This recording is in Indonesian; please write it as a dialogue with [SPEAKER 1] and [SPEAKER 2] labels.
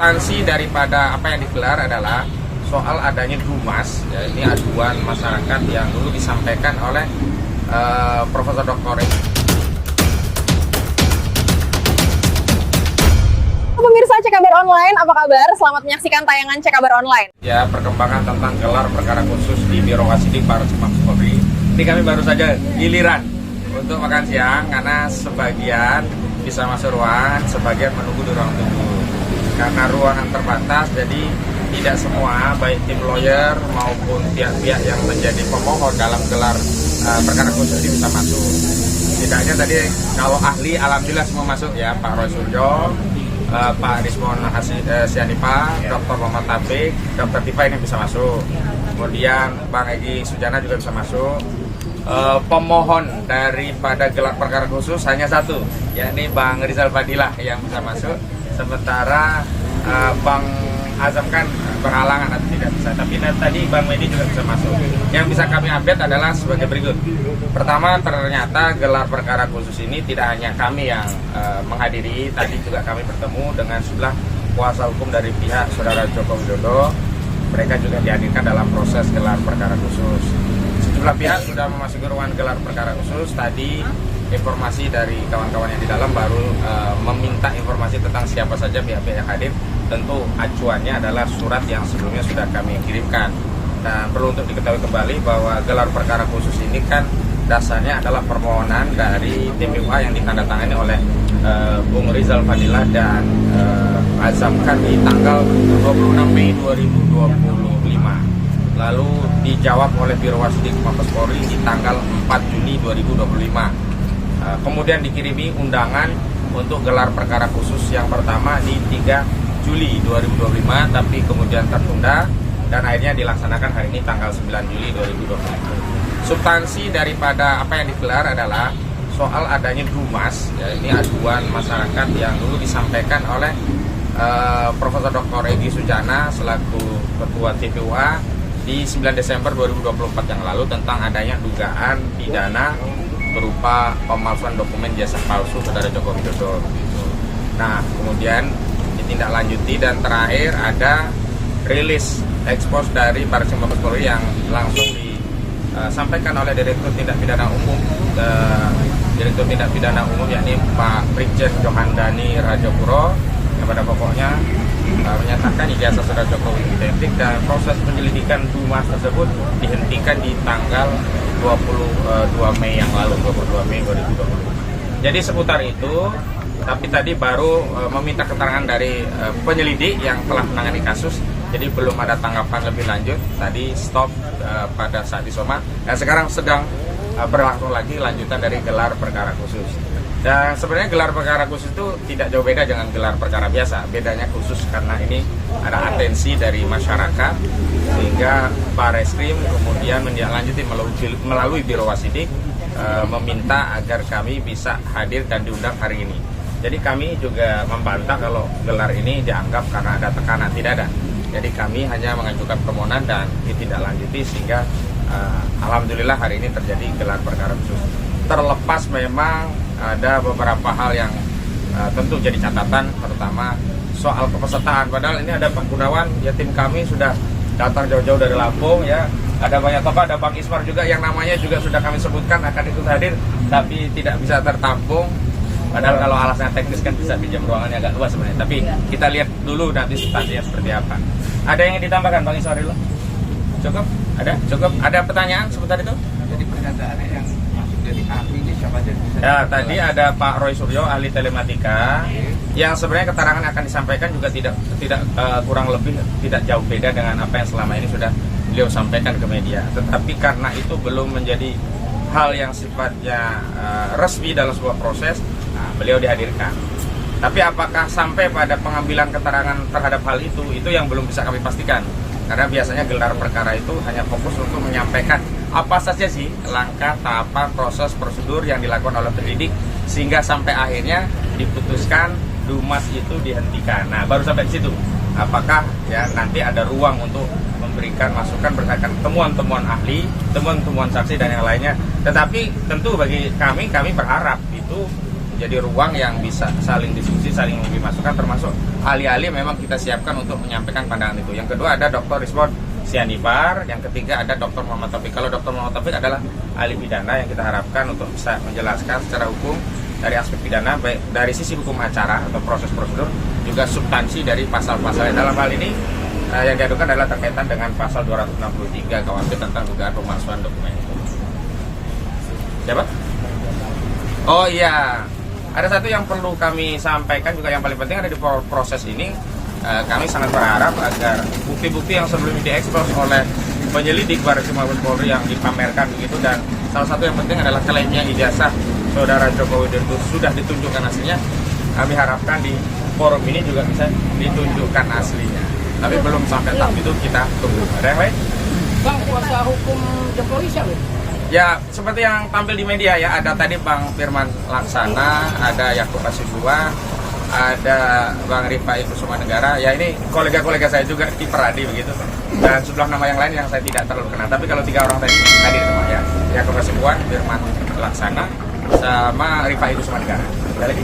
[SPEAKER 1] Substansi daripada apa yang digelar adalah soal adanya Dumas, ya, ini aduan masyarakat yang dulu disampaikan oleh Profesor Dr.
[SPEAKER 2] Pemirsa CKBR Online, apa kabar? Selamat menyaksikan tayangan CKBR Online.
[SPEAKER 1] Ya, perkembangan tentang gelar perkara khusus di Biro Wasidik Baris Krim Mabes Polri. Ini kami baru saja giliran untuk makan siang karena sebagian bisa masuk ruangan, sebagian menunggu di ruang tunggu. Karena ruangan terbatas, jadi tidak semua, baik tim lawyer maupun pihak-pihak yang menjadi pemohon dalam gelar perkara khusus ini bisa masuk. Setidaknya tadi kalau ahli, alhamdulillah semua masuk ya, Pak Roy Suryo, Pak Rismon Sianipa, Dr. Muhammad Taufik, Dr. Tifa ini bisa masuk. Kemudian Bang Egy Sujana juga bisa masuk. Pemohon daripada gelar perkara khusus hanya satu, yakni Bang Rizal Fadilah yang bisa masuk. Sementara Bang Azam kan berhalangan atau tidak bisa. Tapi tadi Bang Medi juga bisa masuk. Yang bisa kami update adalah sebagai berikut. Pertama, ternyata gelar perkara khusus ini tidak hanya kami yang menghadiri. Tadi juga kami bertemu dengan sejumlah kuasa hukum dari pihak Saudara Joko Widodo. Mereka juga dihadirkan dalam proses gelar perkara khusus. Sejumlah pihak sudah memasuki ruangan gelar perkara khusus. Tadi informasi dari kawan-kawan yang di dalam baru meminta informasi tentang siapa saja pihak-pihak yang hadir. Tentu acuannya adalah surat yang sebelumnya sudah kami kirimkan. Dan perlu untuk diketahui kembali bahwa gelar perkara khusus ini kan dasarnya adalah permohonan dari tim BUA yang ditandatangani oleh Bung Rizal Fadilah dan Azam kan di tanggal 26 Mei 2025. Lalu dijawab oleh Biro Wasidik Mabes Polri di tanggal 4 Juni 2025. Kemudian dikirimi undangan untuk gelar perkara khusus yang pertama di 3 Juli 2025, tapi kemudian tertunda dan akhirnya dilaksanakan hari ini tanggal 9 Juli 2025. Substansi daripada apa yang digelar adalah soal adanya Dumas, ya, ini aduan masyarakat yang dulu disampaikan oleh Profesor Dr. Egy Sujana selaku Ketua TPUA di 9 Desember 2024 yang lalu tentang adanya dugaan pidana berupa pemalsuan dokumen jasa palsu Saudara Joko Widodo. Nah, kemudian ditindaklanjuti dan terakhir ada rilis ekspos dari Baris Krim Mabes Polri yang langsung disampaikan oleh Direktur Tindak Pidana Umum, Direktur Tindak Pidana Umum yakni Pak Brigjen Johandani Rajapuro, yang pada pokoknya menyatakan ijazah Saudara Jokowi identik dan proses penyelidikan Dumas tersebut dihentikan di tanggal 22 Mei yang lalu, 22 Mei 2020. Jadi seputar itu, tapi tadi baru meminta keterangan dari penyelidik yang telah menangani kasus, jadi belum ada tanggapan lebih lanjut. Tadi stop pada saat disoma, dan sekarang sedang berlangsung lagi lanjutan dari gelar perkara khusus. Dan sebenarnya gelar perkara khusus itu tidak jauh beda dengan gelar perkara biasa. Bedanya khusus karena ini ada atensi dari masyarakat, sehingga Bareskrim kemudian menindaklanjuti melalui Biro Wasidik meminta agar kami bisa hadir dan diundang hari ini. Jadi kami juga membantah kalau gelar ini dianggap karena ada tekanan, tidak ada. Jadi kami hanya mengajukan permohonan dan ditindaklanjuti sehingga alhamdulillah hari ini terjadi gelar perkara khusus. Terlepas memang ada beberapa hal yang tentu jadi catatan, terutama soal kepesertaan. Padahal ini ada Pak Gunawan, ya tim kami sudah datang jauh-jauh dari Lampung ya. Ada banyak tokoh, ada Bang Ismar juga yang namanya juga sudah kami sebutkan akan ikut hadir, tapi tidak bisa tertampung. Padahal kalau alasannya teknis kan bisa pinjam ruangannya agak luas sebenarnya. Tapi kita lihat dulu nanti substansinya seperti apa. Ada yang ingin ditambahkan Bang Ismar dulu? Cukup? Ada? Cukup? Ada pertanyaan seputar itu?
[SPEAKER 3] Jadi pernyataannya yang masuk dari ahli ini siapa aja?
[SPEAKER 1] Ya, tadi ada Pak Roy Suryo, ahli telematika, yang sebenarnya keterangan akan disampaikan juga tidak kurang lebih tidak jauh beda dengan apa yang selama ini sudah beliau sampaikan ke media. Tetapi karena itu belum menjadi hal yang sifatnya resmi dalam sebuah proses, beliau dihadirkan. Tapi apakah sampai pada pengambilan keterangan terhadap hal itu yang belum bisa kami pastikan. Karena biasanya gelar perkara itu hanya fokus untuk menyampaikan apa saja sih langkah, tahapan, proses, prosedur yang dilakukan oleh penyidik sehingga sampai akhirnya diputuskan Dumas itu dihentikan. Nah, baru sampai di situ. Apakah ya nanti ada ruang untuk memberikan masukan berdasarkan temuan-temuan ahli, temuan-temuan saksi dan yang lainnya. Tetapi tentu bagi kami berharap itu menjadi ruang yang bisa saling diskusi, saling memberi masukan, termasuk ahli-ahli memang kita siapkan untuk menyampaikan pandangan itu. Yang kedua ada Dr. Rizwan Sianipar, yang ketiga ada Dr. Muhammad Taufik. Kalau Dr. Muhammad Taufik adalah ahli pidana yang kita harapkan untuk bisa menjelaskan secara hukum dari aspek pidana, baik dari sisi hukum acara atau proses prosedur, juga substansi dari pasal-pasal. Dalam hal ini yang diadukan adalah terkaitan dengan pasal 263 KUHP tentang dugaan pemalsuan dokumen. Siapa? Oh iya, ada satu yang perlu kami sampaikan juga yang paling penting ada di proses ini. Kami sangat berharap agar bukti-bukti yang sebelumnya diekspos oleh penyelidik Baris Krim Mabes Polri yang dipamerkan begitu, dan salah satu yang penting adalah klaimnya ijazah Saudara Joko Widodo sudah ditunjukkan aslinya. Kami harapkan di forum ini juga bisa ditunjukkan aslinya. Tapi belum sampai tahap itu, kita tunggu. Ada yang lain?
[SPEAKER 4] Bang, kuasa hukum Jokowi siapa?
[SPEAKER 1] Ya, seperti yang tampil di media ya, ada tadi Bang Firman Laksana, ada Yakub Hasibuan, ada Bang Rifai Kusumanegara. Ya ini kolega-kolega saya juga di Peradi begitu. Dan sejumlah nama yang lain yang saya tidak terlalu kenal. Tapi kalau 3 orang tadi hadir semua ya. Yakub Hasibuan, Firman Laksana, sama Rifai Kusumanegara. Ada lagi?